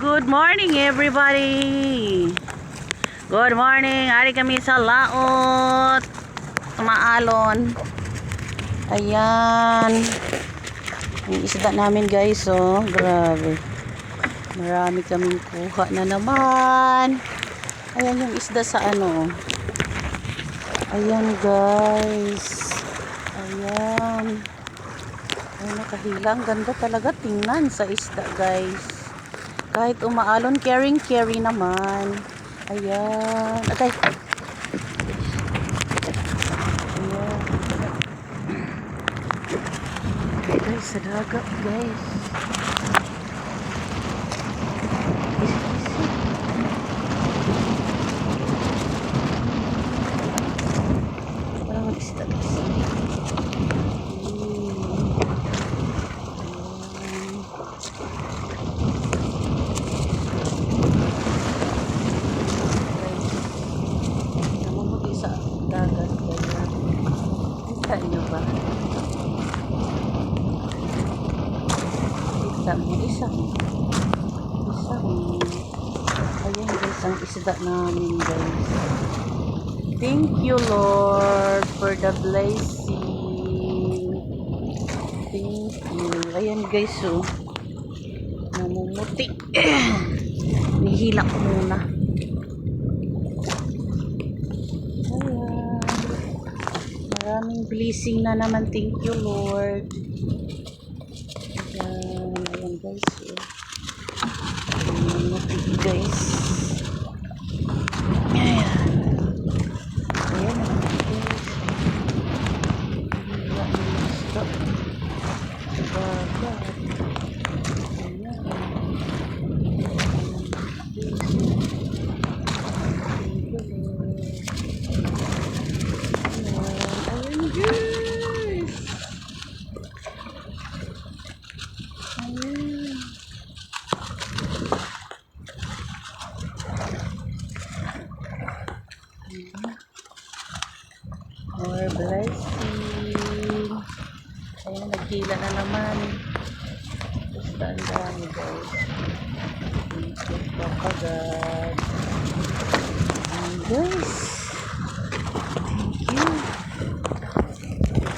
Good morning everybody. Good morning. Ari kami sa laot. Maalon. Ayan. Ang isda namin guys, oh. Grabe. Marami kaming kuha na naman. Ayan yung isda sa ano. Ayan guys. Ayan. Ay, nakahilang. Ganda talaga tingnan sa isda guys. Kahit umaalon, carry naman. Ayan. Okay. Ayan. Guys, sa dagat guys. Parang mag-isda guys. Sa dagat kaya kita nyo ba? Kita mo isang ayun guys ang isda namin guys. Thank you Lord for the blessing. Thank you. Ayan guys, oh namumuti. Nihila ko muna. Maraming blessing na naman. Thank you Lord. Ayan, ayan guys. Ayan guys. Ayan. Ayan guys. Stop. Bagat. More blessing. Ayan, naghila na naman. Basta ang dami guys. Thank you, Papa God. Ayan guys.